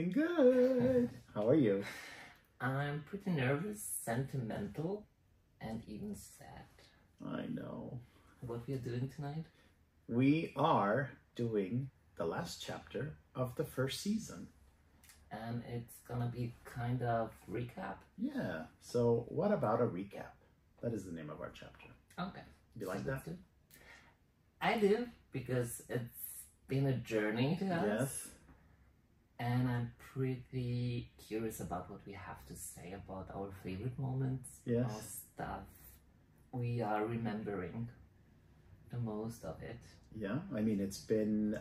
Doing good. How are you? I'm pretty nervous, sentimental, and even sad. I know. What we are doing tonight? We are doing the last chapter of the first season. And it's gonna be kind of recap. Yeah. So what about a recap? That is the name of our chapter. Okay. You like that? Good. I do, because it's been a journey to us. Yes. And I'm pretty curious about what we have to say about our favorite moments. Yes. Our stuff we are remembering the most of it. Yeah. I mean, it's been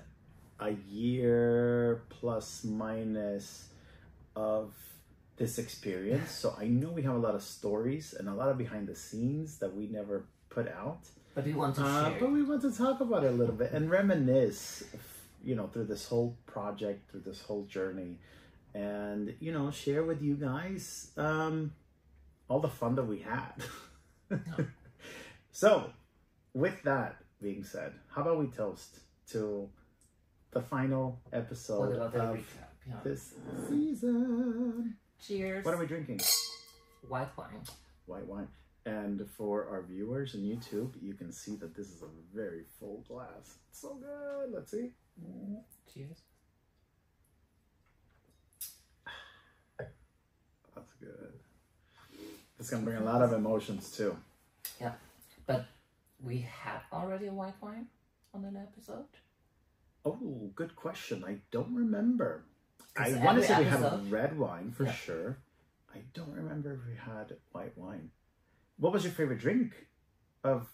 a year plus minus of this experience. So I know we have a lot of stories and a lot of behind the scenes that we never put out. But we want to share. But we want to talk about it a little bit and reminisce, through this whole project, through this whole journey, and, share with you guys all the fun that we had. No. So, with that being said, how about we toast to the final episode What about the of recap? Yeah. this season? Cheers. What are we drinking? White wine. White wine. And for our viewers on YouTube, you can see that this is a very full glass. It's so good. Let's see. Cheers. That's good. It's gonna bring a lot of emotions too. Yeah, but we had already a white wine on an episode. Oh, good question. I don't remember. I 'Cause want to say every we had a episode- red wine for Yeah. sure. I don't remember if we had white wine. What was your favorite drink of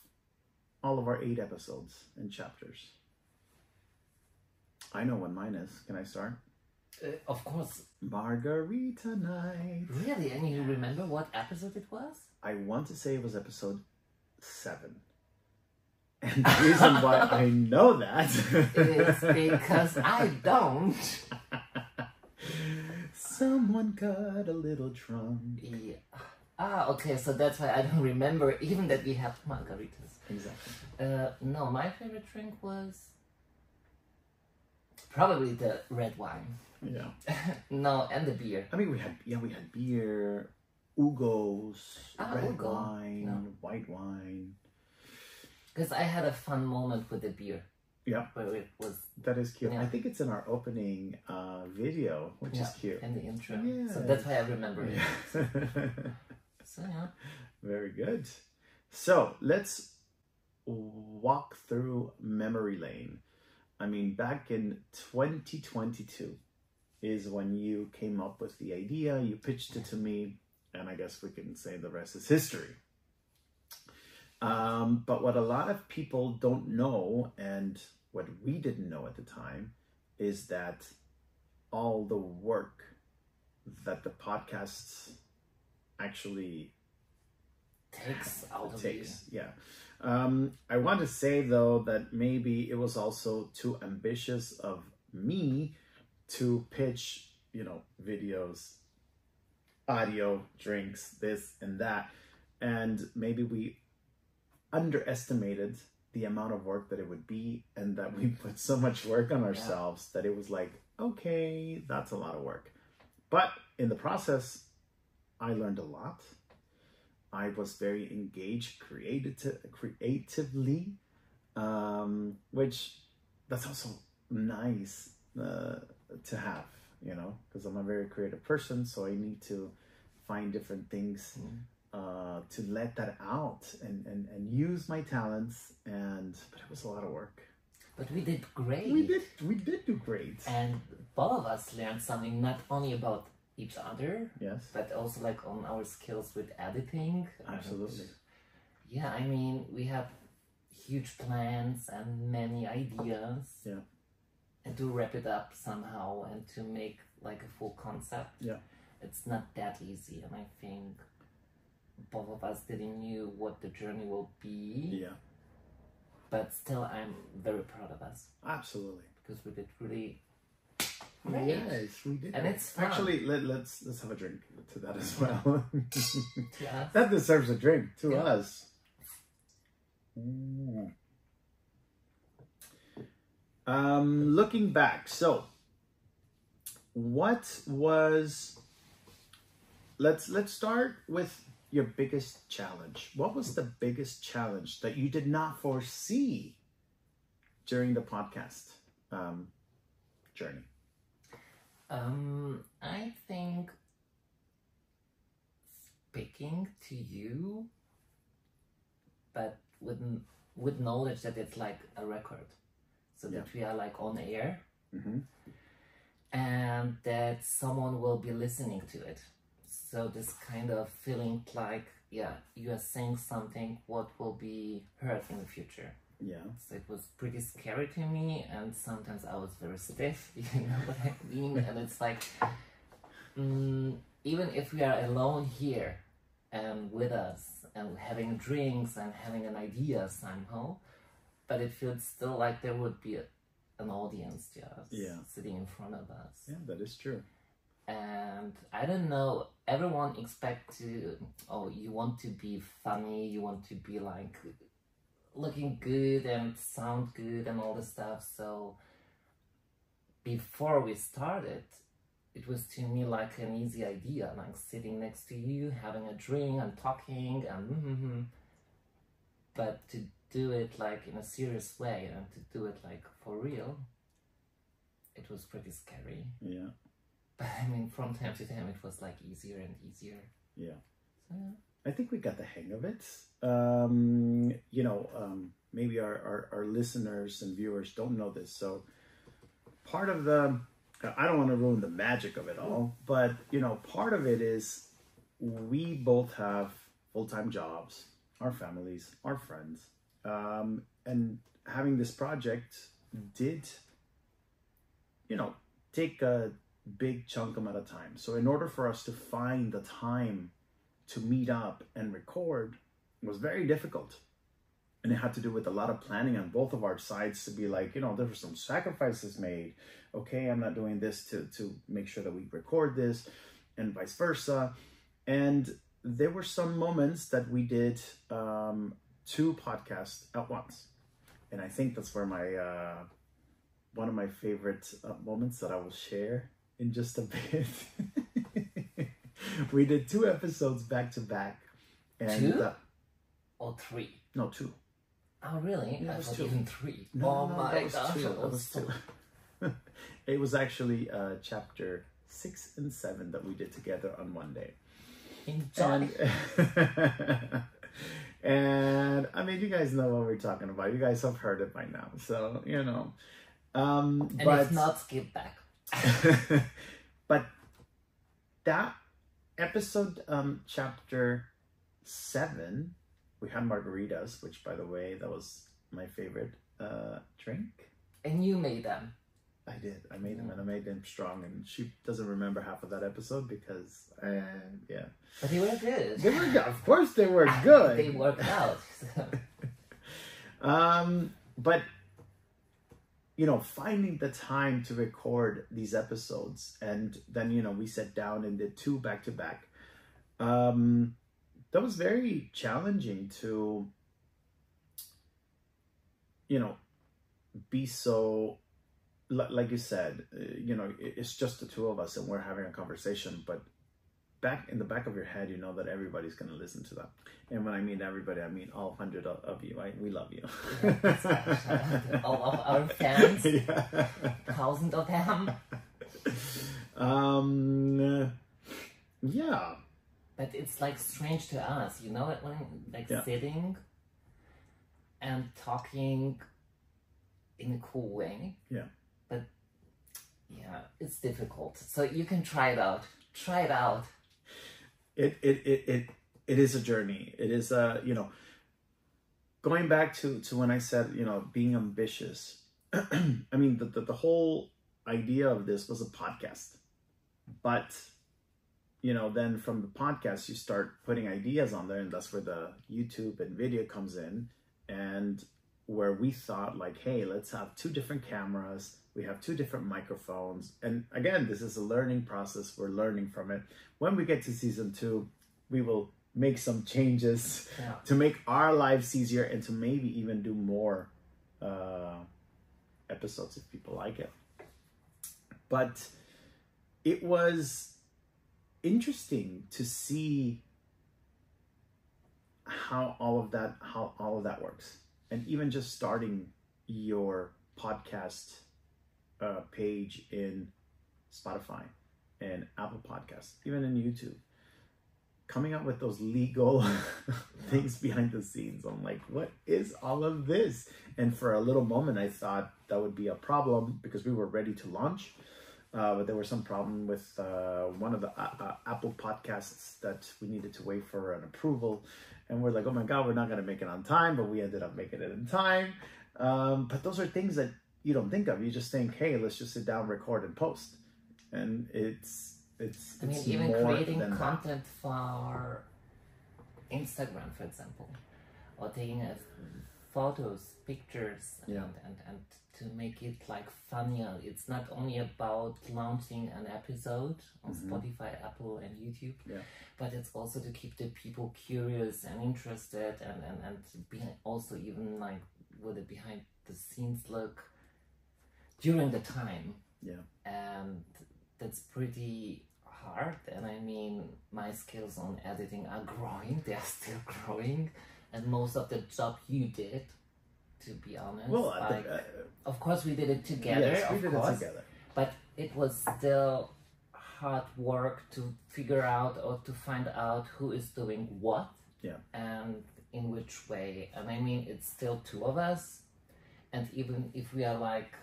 all of our 8 episodes and chapters? I know what mine is. Can I start? Of course. Margarita night. Really? And you remember what episode it was? I want to say it was episode 7. And the reason why I know that It's because I don't. Someone got a little drunk. Yeah. Okay, so that's why I don't remember even that we had margaritas. Exactly. No, my favorite drink was probably the red wine. Yeah. No, and the beer. I mean, we had beer, Ugo's, red Ugo. wine, No. white wine. Because I had a fun moment with the beer. Yeah. Where it was That is cute. Yeah. I think it's in our opening video, which is cute. in the intro. Yes. So that's why I remember it. Yeah. So yeah. Very good. So let's walk through memory lane. I mean, back in 2022 is when you came up with the idea, you pitched it to me, and I guess we can say the rest is history. But what a lot of people don't know, and what we didn't know at the time, is that all the work that the podcasts actually Takes out of takes. Yeah. I want to say though that maybe it was also too ambitious of me to pitch, videos, audio, drinks, this and that, and maybe we underestimated the amount of work that it would be, and that we put so much work on ourselves that it was like, okay, that's a lot of work. But in the process, I learned a lot. I was very engaged creatively, which that's also nice to have, because I'm a very creative person, so I need to find different things to let that out and use my talents, but it was a lot of work. But we did great. We did do great. And both of us learned something not only about each other, Yes. but also like on our skills with editing. Absolutely. Yeah, I mean, we have huge plans and many ideas. Yeah. And to wrap it up somehow and to make like a full concept. Yeah. It's not that easy, and I think both of us didn't knew what the journey will be. Yeah. But still, I'm very proud of us. Absolutely. Because we did really great. Yes, we did. And it's fun. Actually, let's have a drink to that as well. To us. That deserves a drink to Yeah. us. Looking back, so what was, let's start with your biggest challenge. What was the biggest challenge that you did not foresee during the podcast journey? I think speaking to you, but with knowledge that it's like a record, so that we are like on air, and that someone will be listening to it. So this kind of feeling like, yeah, you are saying something what will be heard in the future. Yeah. So it was pretty scary to me, and sometimes I was very stiff, you know what I mean? And it's like, even if we are alone here and with us and having drinks and having an idea somehow, but it feels still like there would be an audience just sitting in front of us. Yeah, that is true. And I don't know, everyone expects to, oh, you want to be funny, you want to be like looking good and sound good and all this stuff. So before we started, it was to me like an easy idea, like sitting next to you, having a drink and talking and but to do it like in a serious way and to do it like for real, it was pretty scary. Yeah. But I mean, from time to time, it was like easier and easier. Yeah. So, yeah. I think we got the hang of it. Maybe our listeners and viewers don't know this. So part of I don't want to ruin the magic of it all, but, part of it is we both have full-time jobs, our families, our friends. And having this project did, take a big chunk amount of time. So in order for us to find the time to meet up and record was very difficult. And it had to do with a lot of planning on both of our sides to be like, there were some sacrifices made. Okay, I'm not doing this to make sure that we record this, and vice versa. And there were some moments that we did 2 podcasts at once. And I think that's where my one of my favorite moments that I will share in just a bit. We did 2 episodes back to back. And 2 or 3? No, 2. Oh, really? Yeah, I it was thought 2. even 3. No, oh no, my that was gosh. 2. That was 2. It was actually chapter 6 and 7 that we did together on one day. Enjoy. And I mean, you guys know what we're talking about. You guys have heard it by now, so and but if not, skip back. but that episode, chapter 7, we had margaritas, which, by the way, that was my favorite drink. And you made them. I did. I made them, and I made them strong. And she doesn't remember half of that episode because, yeah. But they were good. They were good. Of course, they were good. They worked out. But finding the time to record these episodes, and then we sat down and did 2 back to back. That was very challenging to, be so. Like you said, it's just the 2 of us and we're having a conversation, but back in the back of your head, that everybody's going to listen to that. And when I mean everybody, I mean all 100 of you. We love you. All of our fans, 1,000 of them. Yeah. But it's like strange to us, when sitting and talking in a cool way. Yeah. But yeah, it's difficult. So you can try it out. Try it out. It is a journey. It is going back to when I said, being ambitious. I mean, the whole idea of this was a podcast. But, then from the podcast, you start putting ideas on there, and that's where the YouTube and video comes in. And where we thought like, hey, let's have 2 different cameras. We have 2 different microphones. And again, this is a learning process. We're learning from it. When we get to season 2, we will make some changes to make our lives easier and to maybe even do more episodes if people like it. But it was interesting to see how all of that works. And even just starting your podcast page in Spotify and Apple Podcasts, even in YouTube, coming up with those legal things behind the scenes. I'm like, what is all of this? And for a little moment, I thought that would be a problem because we were ready to launch. But there was some problem with one of the Apple Podcasts that we needed to wait for an approval. And we're like, oh my God, we're not going to make it on time. But we ended up making it in time. But those are things that you don't think of. You just think, hey, let's just sit down, record, and post. And it's even more creating than content for Instagram, for example, or taking photos, pictures, Yeah. and to make it like funnier. It's not only about launching an episode on Spotify, Apple, and YouTube, but it's also to keep the people curious and interested, and be also even like with a behind the scenes look during the time. Yeah. And that's pretty hard. And I mean, my skills on editing are growing. They are still growing. And most of the job you did, to be honest. Well, like, of course we did it together. Yes, we did it together. But it was still hard work to figure out or to find out who is doing what. Yeah. And in which way. And I mean, it's still two of us. And even if we are like,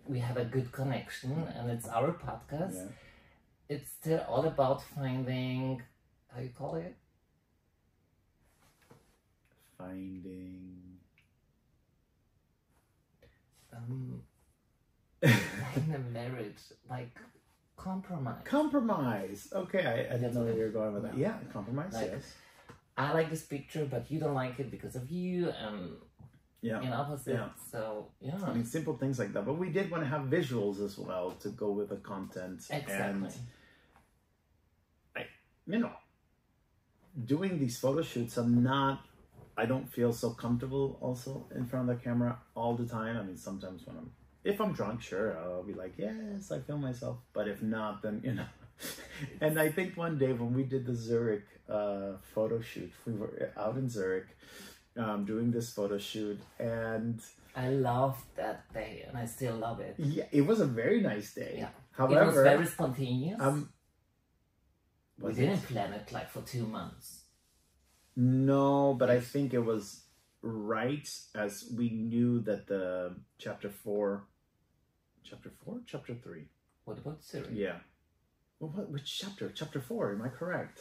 we have a good connection and it's our podcast, it's still all about finding, how you call it? Finding... in a marriage, like compromise. Compromise. Okay, I didn't know where you were going with that. Yeah, compromise, like, yes. I like this picture, but you don't like it because of you, and in opposite. Yeah. So, yeah. I mean, simple things like that. But we did want to have visuals as well to go with the content. Exactly. And doing these photo shoots, I don't feel so comfortable also in front of the camera all the time. I mean, sometimes if I'm drunk, sure, I'll be like, yes, I film myself. But if not, then, And I think one day when we did the Zurich photo shoot, we were out in Zurich doing this photo shoot, and I loved that day, and I still love it. Yeah, it was a very nice day. Yeah. However, it was very spontaneous. We was didn't plan it like for 2 months. No, but I think it was right as we knew that the chapter 3? What about Zurich? Yeah. Well, which chapter? Chapter 4, am I correct?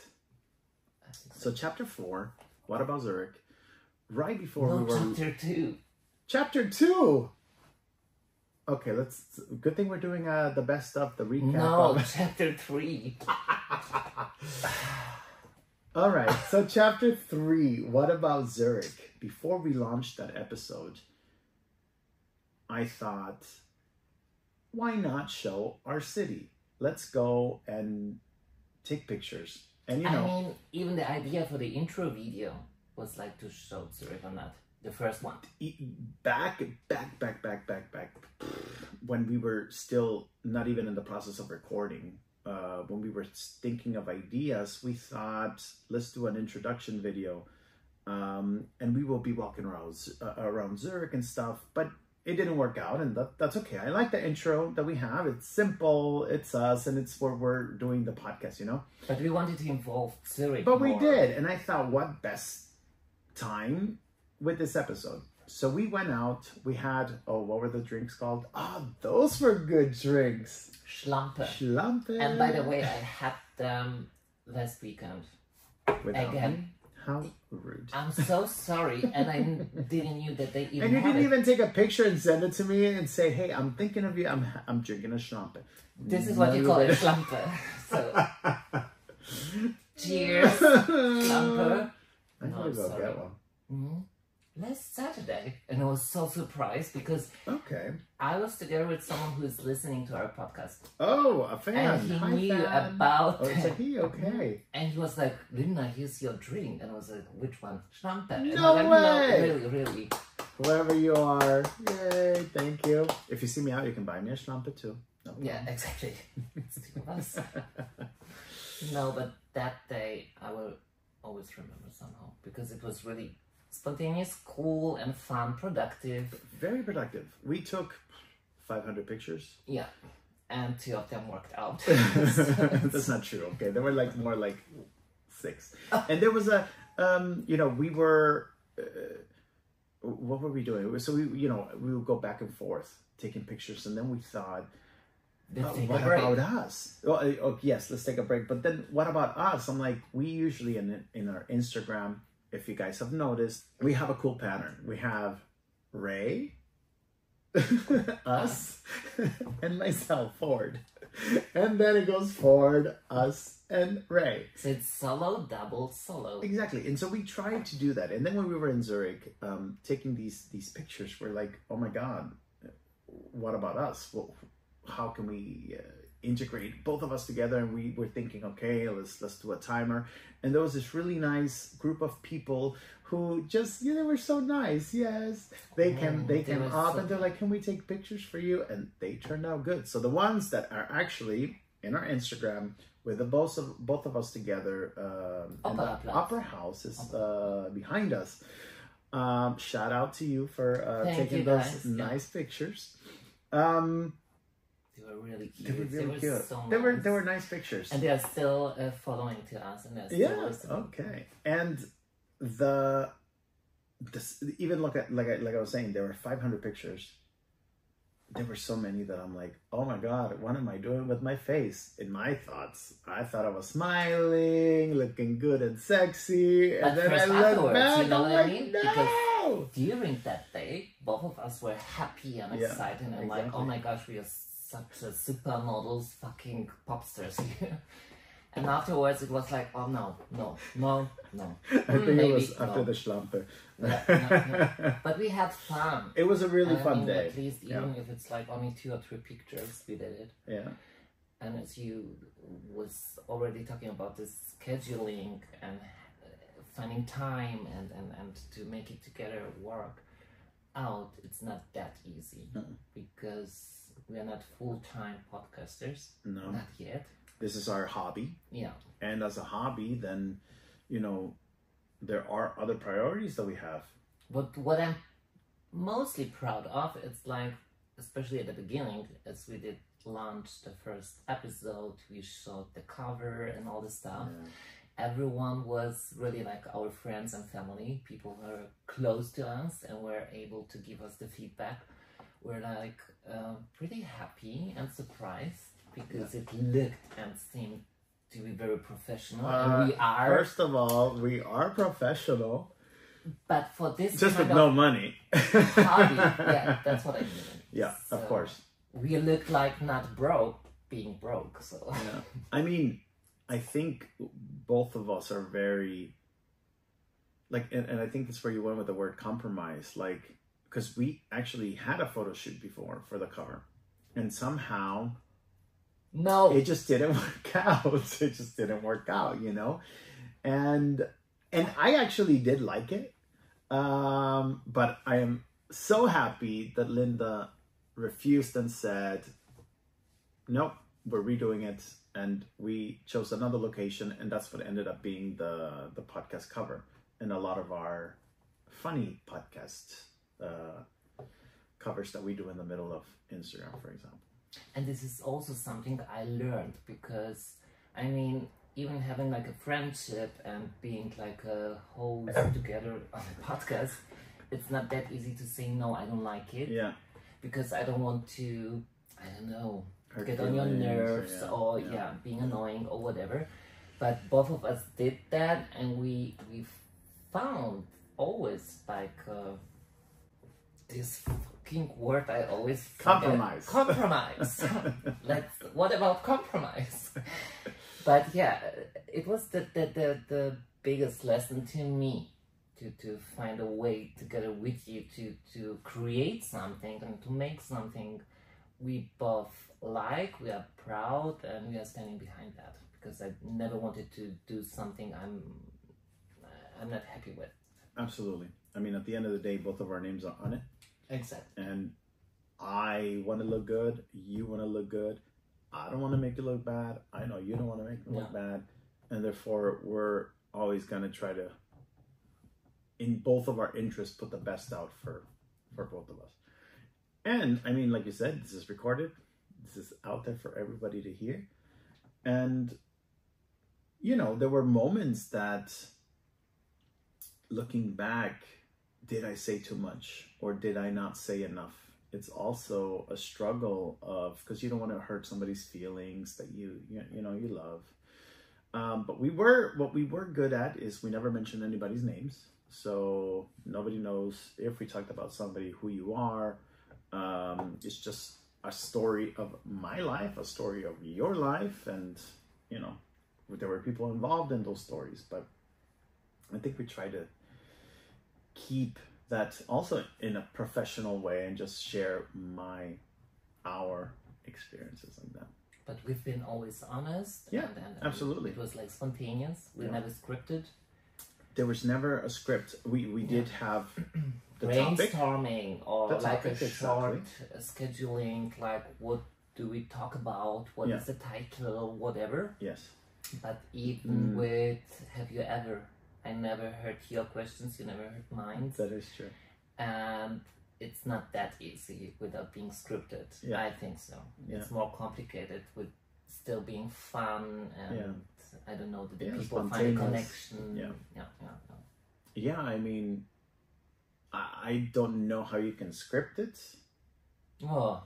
I think So chapter 4, what about Zurich? Right before no, we were... chapter 2. Chapter 2! Okay, good thing we're doing the best of, the recap. No, chapter 3. All right, so chapter 3, what about Zurich? Before we launched that episode, I thought, why not show our city? Let's go and take pictures. And I mean, even the idea for the intro video was like to show Zurich on that. The first one. Back, when we were still not even in the process of recording, when we were thinking of ideas, we thought, let's do an introduction video. And we will be walking around Zurich and stuff, but it didn't work out, and that's okay. I like the intro that we have. It's simple, it's us, and it's where we're doing the podcast, But we wanted to involve Zurich But more. we did, and I thought, what best time with this episode? So we went out, we had, what were the drinks called? Those were good drinks. Schlampe. Schlampe. And by the way, I had them last weekend. Without Again. me? How rude. I'm so sorry, and I didn't know that they even And you had didn't it. even take a picture and send it to me and say, hey, I'm thinking of you, I'm drinking a Schlampe. This is what you call it, Schlampe. So, cheers, Schlampe. I gotta go get one. Mm-hmm. Last Saturday, and I was so surprised because I was together with someone who is listening to our podcast. Oh, a fan. And he Hi, knew fan. about Oh, it's a he, okay. And he was like, Linda, here's your drink. And I was like, which one? Schlampe. And No I was like, way! No, really. Whoever you are, yay, thank you. If you see me out, you can buy me a Schlampe too. No, Yeah, exactly. It's two of us. No, but that day I will always remember somehow because it was really spontaneous, cool, and fun, productive. Very productive. We took 500 pictures. Yeah, and 2 of them worked out. That's not true. Okay, there were like more like 6, and there was a we were. What were we doing? So we would go back and forth taking pictures, and then we thought, what about us? Well, yes, let's take a break. But then what about us? I'm like, we usually in our Instagram, if you guys have noticed, we have a cool pattern. We have Ray, us, and myself, Ford. And then it goes Ford, us, and Ray. So it's solo, double, solo. Exactly. And so we tried to do that. And then when we were in Zurich, taking these pictures, we're like, oh my God, what about us? Well, how can we integrate both of us together? And we were thinking, okay, let's do a timer. And there was this really nice group of people who just, they were so nice. Yes, they came up and they're like, can we take pictures for you? And they turned out good. So the ones that are actually in our Instagram with the both of us together, and the Opera House is behind us. Shout out to you for taking those nice pictures. They were really cute. They were really cute. So they nice. were nice pictures. And they are still following to us, and they're still listening. Okay. And even look at like I was saying, there were 500 pictures. There were so many that I'm like, oh my God, what am I doing with my face? In my thoughts, I thought I was smiling, looking good and sexy, and then I look back, you know what I mean? No! Because during that day, both of us were happy and excited, and like, oh my gosh, we are such a supermodels, fucking pop stars here. And afterwards, it was like, oh no. I think it was after the Schlampe. No. But we had fun. It was a really fun day. At least, even if it's like only 2 or 3 pictures, we did it. Yeah. And as you was already talking about this scheduling and finding time and to make it together work out, it's not that easy because we are not full-time podcasters. No. Not yet. This is our hobby. Yeah. And as a hobby, then, there are other priorities that we have. But what I'm mostly proud of, it's like, especially at the beginning, as we did launch the first episode, we showed the cover and all the stuff. Yeah. Everyone was really like our friends and family, people who are close to us and were able to give us the feedback. We're like pretty happy and surprised because it looked and seemed to be very professional, and we are. First of all, we are professional. But for this just with no money. Hobby, yeah, that's what I mean. Yeah, so of course. We look like not broke, being broke. So yeah. I mean, I think both of us are very like, and I think that's where you went with the word compromise, like, because we actually had a photo shoot before for the cover, and somehow. No, it just didn't work out. It just didn't work out, and I actually did like it, but I am so happy that Linda refused and said, nope, we're redoing it, and we chose another location, and that's what ended up being the podcast cover and a lot of our funny podcast covers that we do in the middle of Instagram, for example. And this is also something I learned because, I mean, even having like a friendship and being like a host together on a podcast, it's not that easy to say, no, I don't like it. Yeah. Because I don't want to, I don't know, get on your nerves or being annoying or whatever. But both of us did that, and we found always like this word I always forget. Compromise. What about compromise? But yeah, it was the biggest lesson to me to find a way together with you to create something and to make something we both like, we are proud, and we are standing behind that, because I never wanted to do something I'm not happy with. Absolutely. I mean, at the end of the day, both of our names are on it. Exactly. And I want to look good. You want to look good. I don't want to make you look bad. I know you don't want to make me look bad. And therefore, we're always going to try to, in both of our interests, put the best out for both of us. And I mean, like you said, this is recorded. This is out there for everybody to hear. And, you know, there were moments that, looking back, did I say too much or did I not say enough? It's also a struggle of, because you don't want to hurt somebody's feelings that you love. But what we were good at is we never mentioned anybody's names. So nobody knows if we talked about somebody who you are. It's just a story of my life, a story of your life. And, you know, there were people involved in those stories. But I think we try to keep that also in a professional way and just share our experiences like that. But we've been always honest. Yeah, absolutely. It was like spontaneous. We never scripted. There was never a script. We did have the brainstorming topic, or like topic, a short scheduling, like what do we talk about, what is the title, whatever. Yes. But even with have you ever, I never heard your questions, you never heard mine. That is true. And it's not that easy without being scripted. Yeah. I think so. Yeah. It's more complicated with still being fun and I don't know, the people find a connection. Yeah, I mean, I don't know how you can script it. Oh.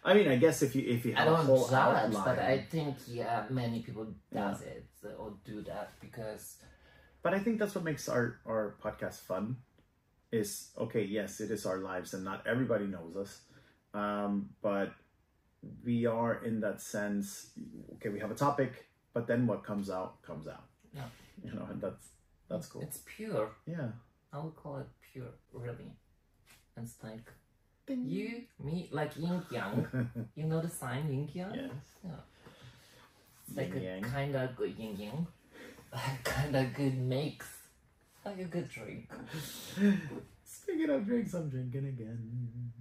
I mean, I guess if you have a whole outline, but I think many people does it or do that because. But I think that's what makes our podcast fun. Is okay, yes, it is our lives, and not everybody knows us, but we are in that sense. Okay, we have a topic, but then what comes out comes out. Yeah, you know, and that's cool. It's pure. Yeah, I would call it pure, really. It's like Ding. you, me, like yin yang. You know the sign yin yang? Yes. Yeah. It's like Yin-yang. a kind of good yin yang, kind of good mix, like a good drink. Speaking of drinks, I'm drinking again.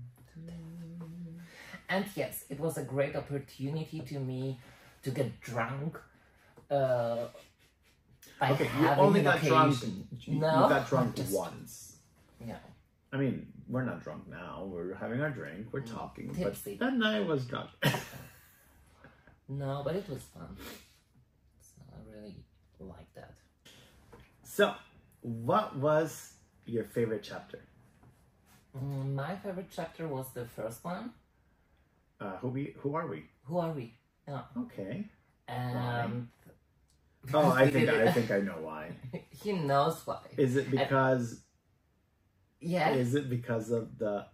And yes, it was a great opportunity to me to get drunk. Okay, you only got drunk. You No, got drunk once. Yeah. I mean, we're not drunk now. We're having our drink. We're talking. Tipsy. But that night was drunk. No, but it was fun. So I really like that. So, what was your favorite chapter? My favorite chapter was the first one. Who are we? Who are we? Yeah. Okay. And oh, I think I know why. He knows why. Is it because? Yeah. Is it because of the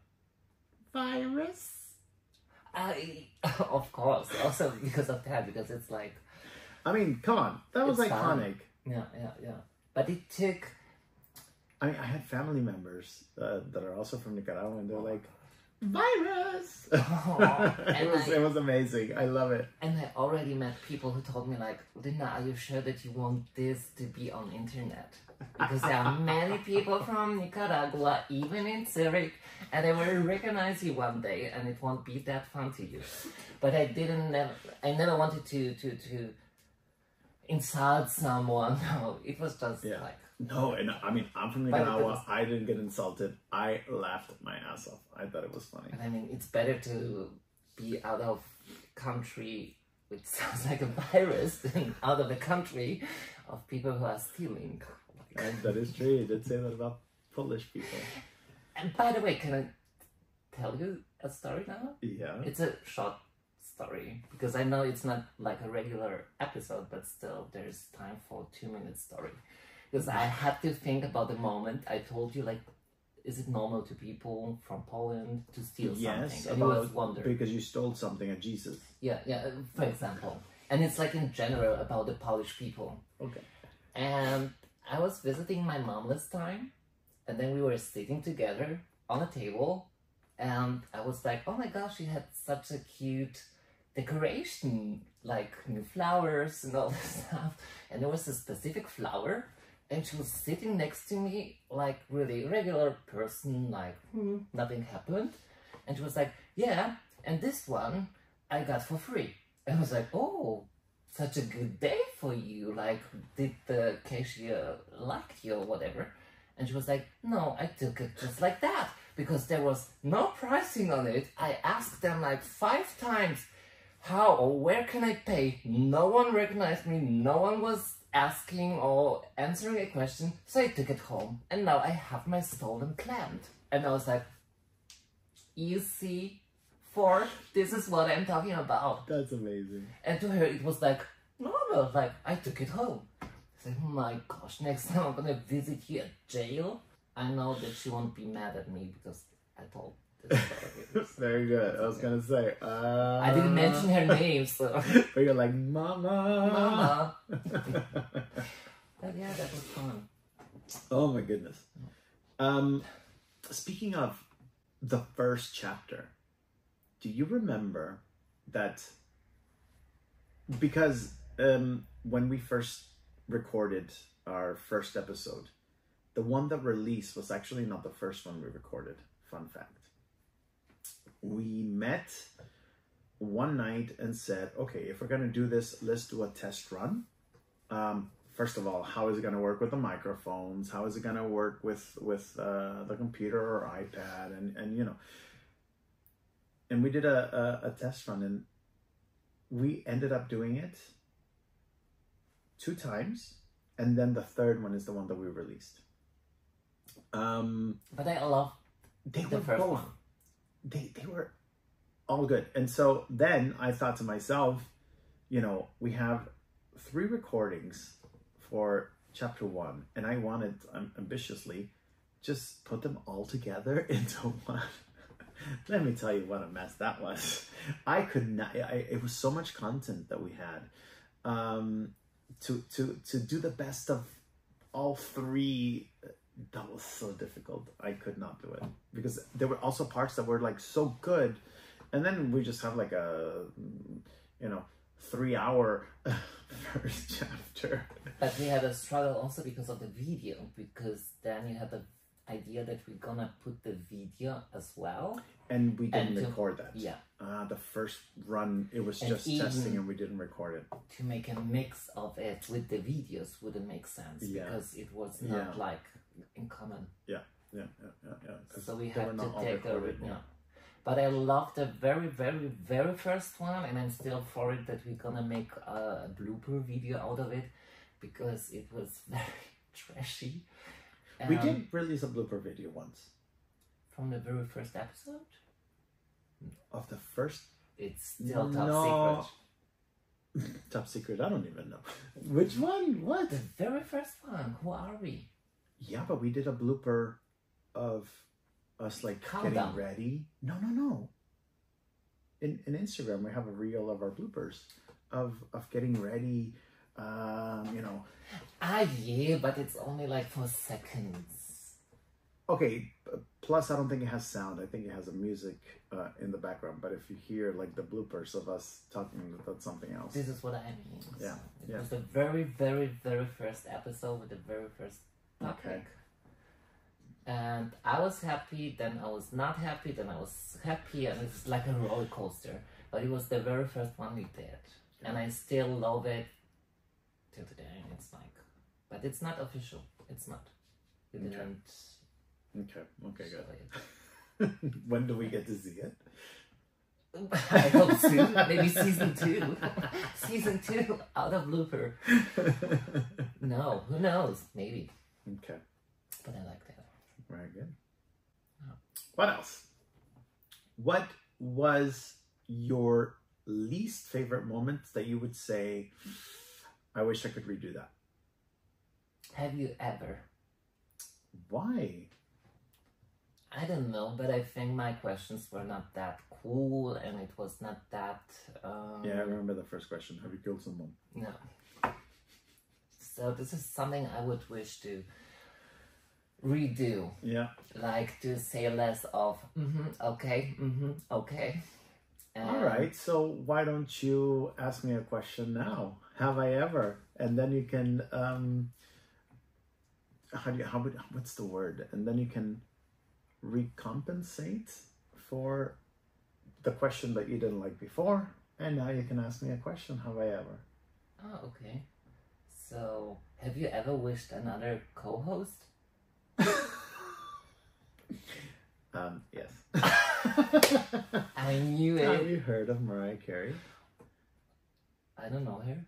virus? Of course. Also because of that, because it's like. I mean, come on, that was iconic. Yeah. But it took. I mean, I had family members that are also from Nicaragua, and they're like, virus! Oh, it was amazing. I love it. And I already met people who told me like, Linda, are you sure that you want this to be on internet? Because there are many people from Nicaragua, even in Zurich, and they will recognize you one day, and it won't be that fun to you. But I never wanted to insult someone. No, it was just like. No, and I mean, I'm from Nicaragua. I didn't get insulted. I laughed my ass off. I thought it was funny. And I mean, it's better to be out of country, which sounds like a virus, than out of the country of people who are stealing. And that is true. You did say that about Polish people. And by the way, can I tell you a story now? Yeah. It's a short story, because I know it's not like a regular episode, but still there's time for a 2-minute story. Because I had to think about the moment I told you, like, is it normal to people from Poland to steal something? And you was wondering. Because you stole something at Jesus. Yeah, for example. And it's like in general about the Polish people. Okay. And I was visiting my mom this time, and then we were sitting together on a table, and I was like, oh my gosh, she had such a cute decoration, like new flowers and all this stuff. And there was a specific flower. And she was sitting next to me like really regular person, like nothing happened. And she was like, yeah, and this one I got for free. And I was like, oh, such a good day for you. Like, did the cashier like you or whatever? And she was like, no, I took it just like that because there was no pricing on it. I asked them like 5 times, how or where can I pay? No one recognized me. No one was asking or answering a question. So I took it home and now I have my stolen plant. And I was like, you see, Ford, this is what I'm talking about. That's amazing. And to her, it was like normal. Like, I took it home. I said, oh my gosh, next time I'm gonna visit you at jail. I know that she won't be mad at me because I told this story. Very good. I was gonna say. I didn't mention her name, so. But you're like, Mama. Mama. But yeah, that was fun. Oh my goodness. Speaking of the first chapter, do you remember that? Because when we first recorded our first episode, the one that released was actually not the first one we recorded. Fun fact. We met one night and said, okay, if we're going to do this, let's do a test run. First of all, how is it going to work with the microphones? How is it going to work with the computer or iPad? And you know, and we did a test run, and we ended up doing it 2 times. And then the third one is the one that we released. But I love the first both, one. They were all good. And so then I thought to myself, you know, we have 3 recordings for chapter 1, and I wanted ambitiously just put them all together into one. Let me tell you what a mess that was. I could not. It was so much content that we had. To do the best of all 3. That was so difficult. I could not do it because there were also parts that were like so good, and then we just have like a 3-hour first chapter. But we had a struggle also because of the video, because then you had the idea that we're gonna put the video as well. And we didn't record that. Yeah. The first run, it was just testing and we didn't record it. To make a mix of it with the videos wouldn't make sense because it was not like in common. Yeah. So we had to take a But I love the very, very, very first one, and I'm still for it that we're gonna make a blooper video out of it because it was very trashy. We did release a blooper video once. From the very first episode? Of the first? It's still top secret. Top secret? I don't even know. Which one? What? The very first one. Who are we? Yeah, but we did a blooper of us like getting ready. No. In Instagram, we have a reel of our bloopers of getting ready. Yeah, but it's only like for seconds. Okay, plus I don't think it has sound. I think it has a music in the background. But if you hear like the bloopers of us talking, that's something else. This is what I mean. Yeah. So it was the very, very, very first episode with the very first topic. Okay. And I was happy, then I was not happy, then I was happy, and it's like a roller coaster. But it was the very first one we did. Yeah. And I still love it till today. It's like, but it's not official. It's not. We didn't. Okay, good. When do we get to see it? I hope soon. Maybe season 2. Season 2 out of blooper. No, who knows? Maybe. Okay. But I like that. Very good. Oh. What else? What was your least favorite moment that you would say, I wish I could redo that? Have you ever? Why? I don't know, but I think my questions were not that cool, and it was not that... Yeah, I remember the first question. Have you killed someone? No. So this is something I would wish to redo. Yeah. Like to say less of, okay. All right, so why don't you ask me a question now? Have I ever? And then you can, what's the word? And then you can recompensate for the question that you didn't like before, and now you can ask me a question. Have I ever? Oh, okay. So, have you ever wished another co-host? Yes. I knew it. Have you heard of Mariah Carey? I don't know her.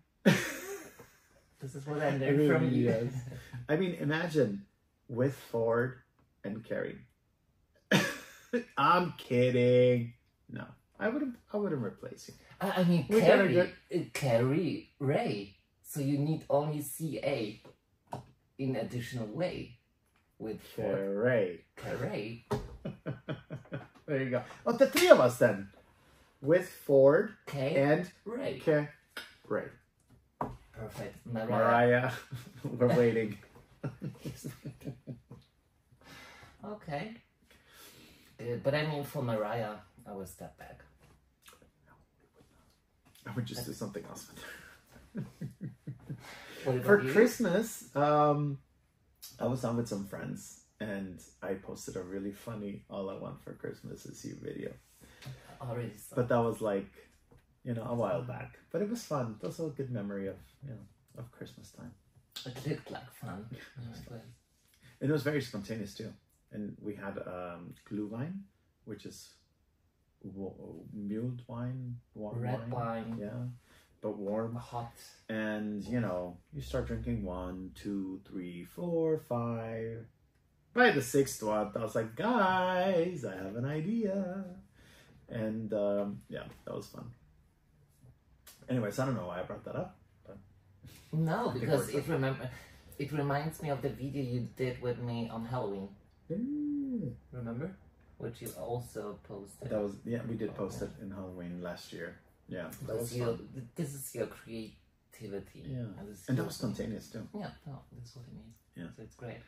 This is what I learned from you. Yes. I mean, imagine with Ford and Carey. I'm kidding. No, I wouldn't replace you. I mean, We Carey Rey. So you need only CA in additional way with Ford. Carey. There you go. Oh, the three of us then, with Ford and Rey. Rey. Perfect. Mariah. We're waiting. Okay. But I mean, for Mariah, I will step back. I would just do something else with What her. about For you? Christmas, I was on with some friends and I posted a really funny "All I Want for Christmas Is You" video. Already saw. But that was like, you know, a while back. But it was fun. It was a good memory of, you know, of Christmas time. It looked like fun. And it was very spontaneous too. And we had Glühwein, which is mulled wine, warm Red wine. Yeah, but warm. Hot. And, you know, you start drinking 1, 2, 3, 4, 5. By the 6th one, I was like, guys, I have an idea. And yeah, that was fun. Anyways, I don't know why I brought that up. But No, because it reminds me of the video you did with me on Halloween. Remember? Which you also posted. That was, yeah, we did post it in Halloween last year. Yeah, that was fun. This is your creativity. Yeah, And that was spontaneous too. Yeah, no, that's what it means. Yeah. So it's great.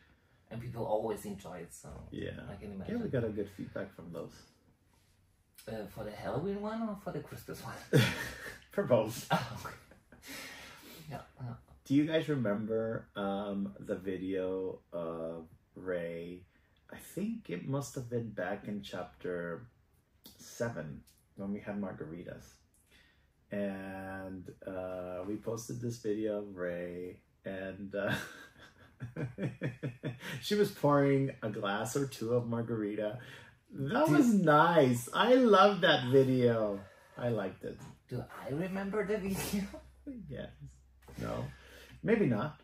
And people always enjoy it, so Yeah. I can imagine. Yeah, we got a good feedback from those. For the Halloween one or for the Christmas one? For both. Yeah. Do you guys remember the video of Rey? I think it must have been back in chapter 7 when we had margaritas. And we posted this video of Rey, and she was pouring a glass or two of margarita. That was nice. I love that video. I liked it. Do I remember the video? Yes. No. Maybe not.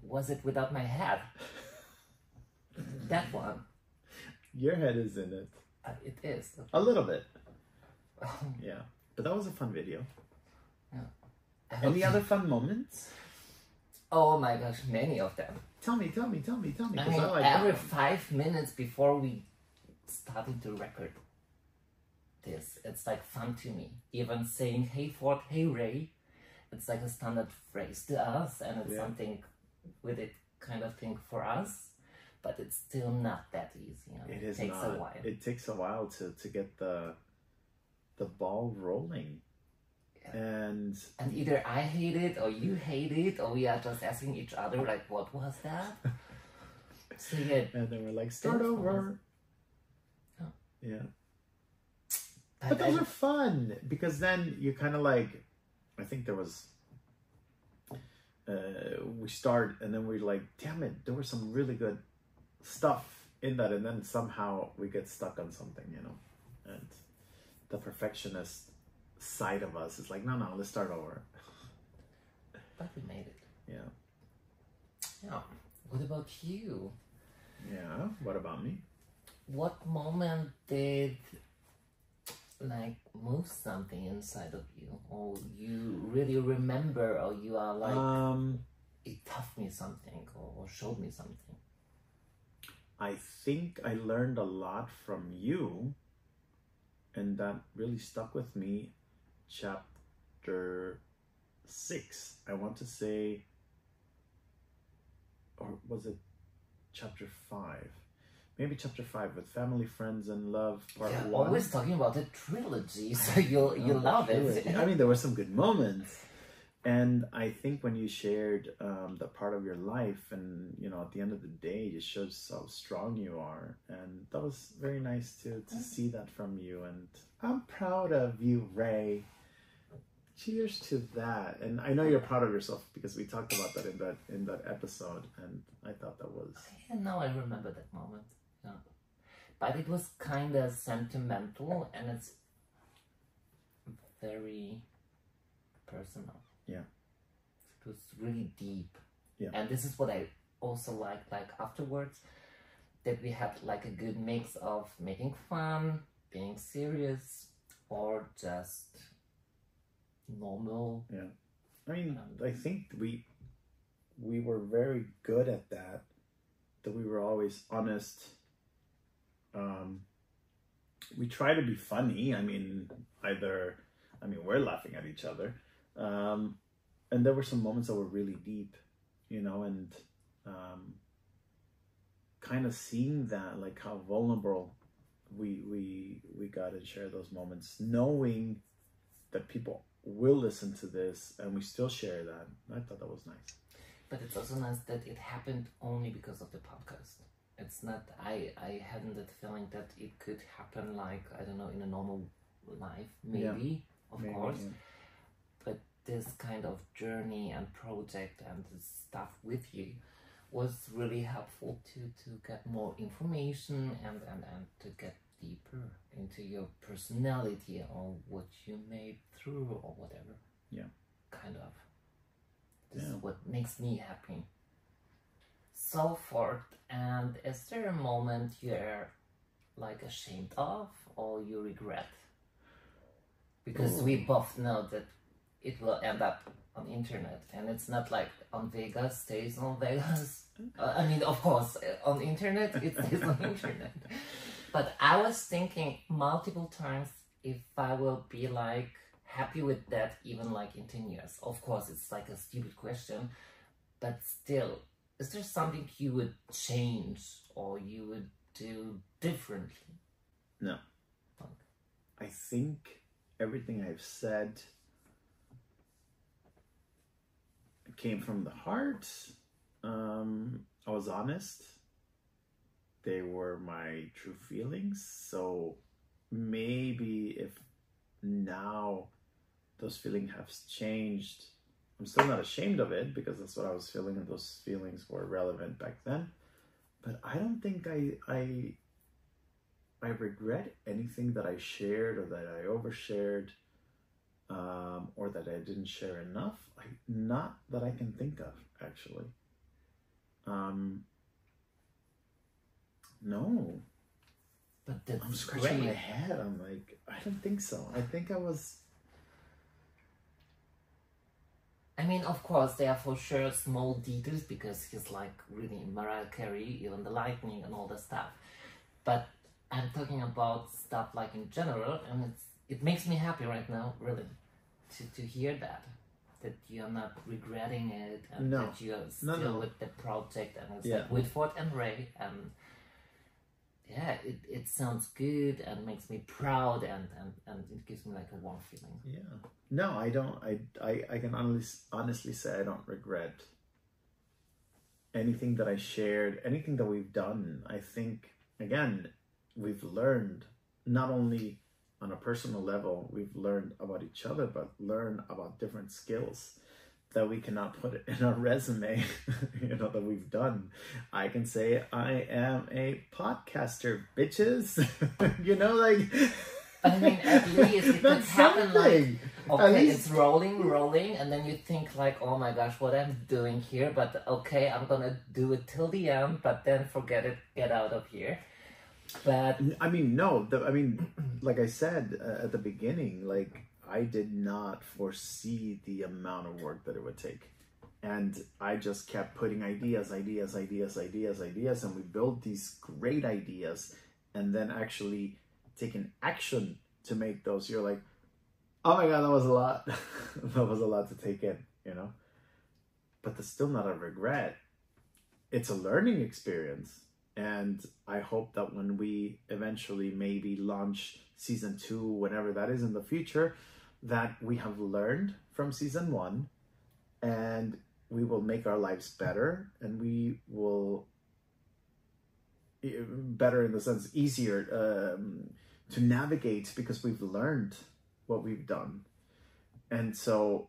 Was it without my hat? That one. Your head is in it. It is. A little bit. Yeah. But that was a fun video. Yeah. Any other fun moments? Oh my gosh, many of them. Tell me. I mean, I like every that. 5 minutes before we started to record this, it's like fun to me. Even saying, hey Ford, hey Rey, it's like a standard phrase to us, and it's something with it kind of thing for us, but it's still not that easy. You know? It is takes not. a while. It takes a while to get the ball rolling. Yeah. And either I hate it or you hate it, or we are just asking each other like, what was that? So yeah. and then we're like, start over. Oh. Yeah. But those are fun because then you kind of like, I think there was, we start and then we're like, damn it, there was some really good stuff in that, and then somehow we get stuck on something, you know, and the perfectionist side of us is like, no, let's start over. But we made it. Yeah. Yeah. What about you? Yeah. What about me? What moment did like move something inside of you, or you really remember, or you are like, it taught me something or showed me something? I think I learned a lot from you, and that really stuck with me. Chapter 6, I want to say, or was it chapter 5? Maybe chapter 5 with Family, Friends, and Love, part 1. Always talking about the trilogy, so you love it. I mean, there were some good moments, And I think when you shared that part of your life, and you know, at the end of the day, it shows how strong you are, and that was very nice to see that from you. And I'm proud of you, Ray. Cheers to that. And I know you're proud of yourself because we talked about that in that episode, and I thought that was. Yeah, now I remember that moment. Yeah, but it was kind of sentimental, and it's very personal. Yeah. It was really deep. Yeah. And this is what I also liked, like afterwards, that we had like a good mix of making fun, being serious, or just normal. Yeah. I mean, I think we were very good at that we were always honest. We try to be funny. I mean, we're laughing at each other. And there were some moments that were really deep, you know, and kind of seeing that, like how vulnerable we got and share those moments, knowing that people will listen to this and we still share that. I thought that was nice. But it's also nice that it happened only because of the podcast. It's not, I hadn't that feeling that it could happen like, I don't know, in a normal life, maybe, of course. Yeah. But this kind of journey and project and this stuff with you was really helpful to get more information and to get deeper into your personality or what you made through or whatever. Yeah. Kind of. This is what makes me happy. So forth. And is there a moment you're like ashamed of or you regret? Because we both know that it will end up on internet, and it's not like on Vegas stays on Vegas. I mean, of course, on internet it stays on internet. But I was thinking multiple times if I will be like happy with that even like in 10 years. Of course, it's like a stupid question, but still, is there something you would change or you would do differently? No. Okay. I think everything I've said came from the heart. I was honest. They were my true feelings. So maybe if now those feelings have changed, I'm still not ashamed of it because that's what I was feeling, and those feelings were relevant back then. But I don't think I regret anything that I shared or that I overshared, or that I didn't share enough. Not that I can think of, actually. No. But that's I'm scratching great. my head. I'm like, I don't think so. I think I was... I mean, of course, there are for sure small details because he's like really Mariah Carey, even the lightning and all the stuff. But I'm talking about stuff like in general, and it makes me happy right now, really, to hear that you're not regretting it, and that you're still with the project, and it's like with Ford and Rey, and yeah, it sounds good and makes me proud, and it gives me like a warm feeling. Yeah. No, I don't. I can honestly say I don't regret anything that I shared, anything that we've done. I think, again, we've learned, not only on a personal level, we've learned about each other, but learn about different skills that we cannot put in our resume, you know, that we've done. I can say I am a podcaster, bitches. You know, like... I mean, at least it could happen like, okay, it's rolling, and then you think like, oh my gosh, what I'm doing here, but okay, I'm gonna do it till the end, but then forget it, get out of here. But I mean, no, like I said at the beginning, like I did not foresee the amount of work that it would take. And I just kept putting ideas, and we built these great ideas, and then actually taking action to make those. You're like, oh my God, that was a lot. That was a lot to take in, you know? But that's still not a regret. It's a learning experience. And I hope that when we eventually maybe launch season 2, whenever that is in the future, that we have learned from season 1 and we will make our lives better, and we will better in the sense easier to navigate because we've learned what we've done. And so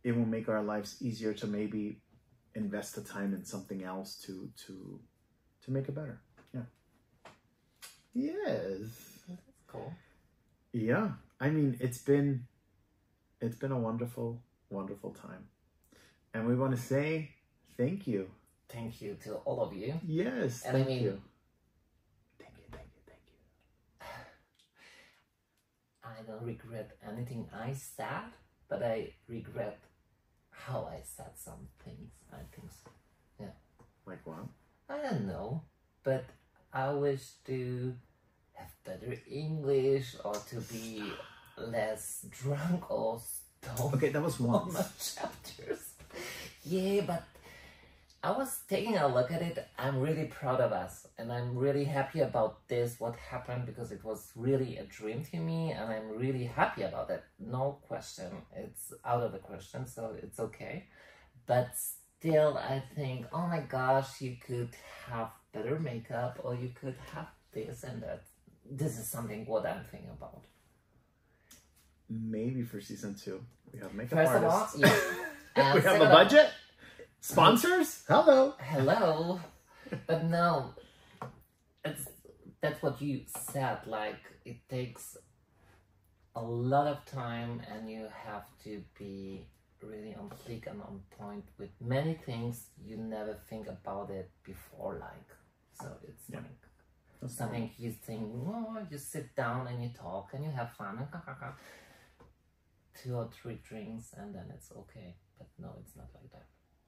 it will make our lives easier to maybe invest the time in something else to make it better. Yeah. Yes. That's cool. Yeah. I mean, it's been a wonderful, wonderful time. And we want to say thank you. Thank you to all of you. Yes, And thank I mean, you. Thank you, thank you, thank you. I don't regret anything I said, but I regret how I said some things. I think so. Yeah. Like what? I don't know, but I wish to have better English or to be less drunk or stoned. Okay, that was on once. my chapters. Yeah, but I was taking a look at it. I'm really proud of us, and I'm really happy about this, what happened, because it was really a dream to me, and I'm really happy about it. No question. It's out of the question, so it's okay. But still, I think, oh my gosh, you could have better makeup, or you could have this and that. This is something what I'm thinking about. Maybe for season 2, we have makeup First of all, artists. yeah. We have a budget. Sponsors? Hello. Hello. But no, that's what you said. Like, it takes a lot of time, and you have to be really on fleek and on point with many things you never think about it before. Like, so it's Yeah. like That's something you think, oh, you sit down and you talk and you have fun, 2 or 3 drinks, and then it's okay. But no, it's not like that.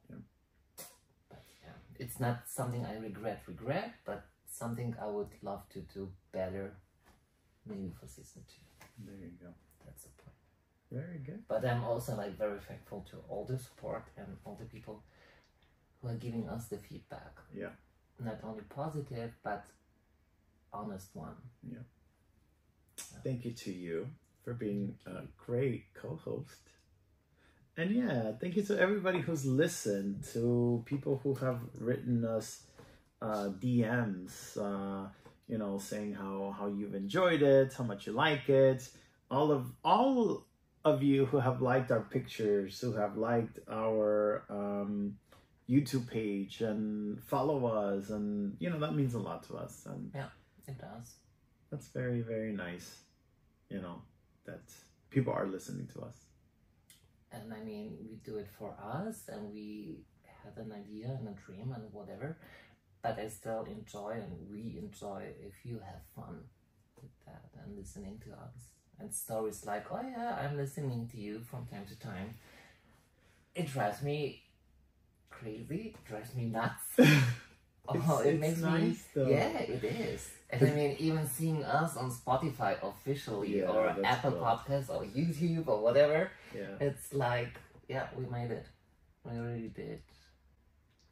Yeah. But yeah, it's not something I regret, but something I would love to do better, maybe for season 2. There you go. That's the point. Very good. But I'm also like very thankful to all the support and all the people who are giving us the feedback. Yeah. Not only positive, but honest one. Yeah. Thank you to you for being a great co-host. And yeah, thank you to everybody who's listened, to people who have written us DMs, you know, saying how you've enjoyed it, how much you like it. All of you who have liked our pictures, who have liked our YouTube page and follow us, and you know, that means a lot to us. And yeah, it does. That's very, very nice, you know, that people are listening to us. And I mean, we do it for us, and we had an idea and a dream and whatever, but I still enjoy, and we enjoy if you have fun with that and listening to us. And stories like, oh yeah, I'm listening to you from time to time. It drives me crazy, it drives me nuts. Oh, it makes nice, me, though. yeah, it is. And I mean, even seeing us on Spotify officially, Yeah, or that's Apple cool. Podcasts, or YouTube, or whatever, Yeah. it's like, yeah, we made it. We really did.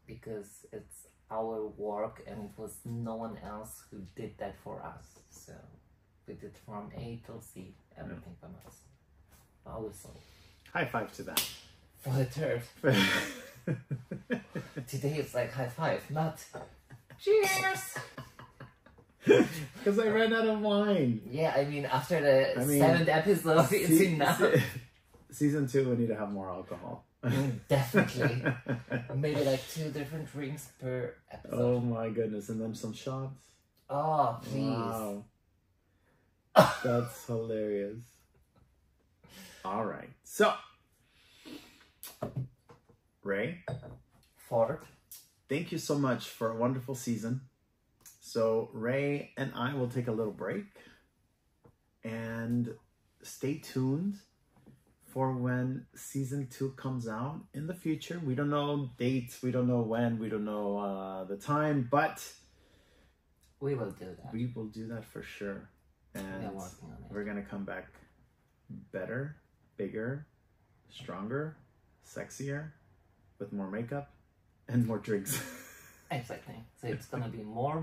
Because it's our work, and it was no one else who did that for us. So we did from A till Z, everything from us. Our soul. High five to that. For the third. Today it's like high five, not cheers! Because I ran out of wine. Yeah, I mean, after the I mean, 7th episode, it's enough. Season 2, we need to have more alcohol. Definitely. Maybe like 2 different drinks per episode. Oh my goodness, and then some shots. Oh, please. Wow. That's hilarious. All right. So, Ray, Ford. thank you so much for a wonderful season. So, Ray and I will take a little break and stay tuned for when season 2 comes out in the future. We don't know dates, we don't know when, we don't know the time, but We will do that. we will do that for sure. We are And working on it. we're gonna come back better, bigger, stronger, sexier, with more makeup and more drinks. Exactly. So it's gonna be more.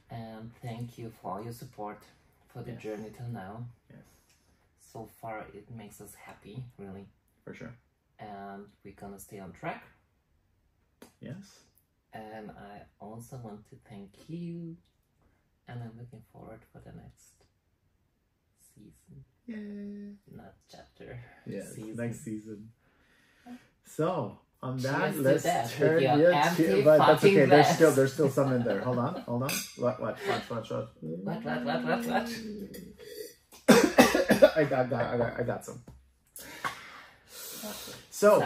And thank you for all your support for the Yes. journey till now. Yes, So far, it makes us happy, really. For sure. And we're gonna stay on track. Yes. And I also want to thank you. And I'm looking forward for the next season. Yay. Not chapter. Yes, season. next season. So on Cheers that, to let's that turn. with your Yeah, empty but that's fucking okay. glass. There's still some in there. Hold on. Watch. What? I got some. So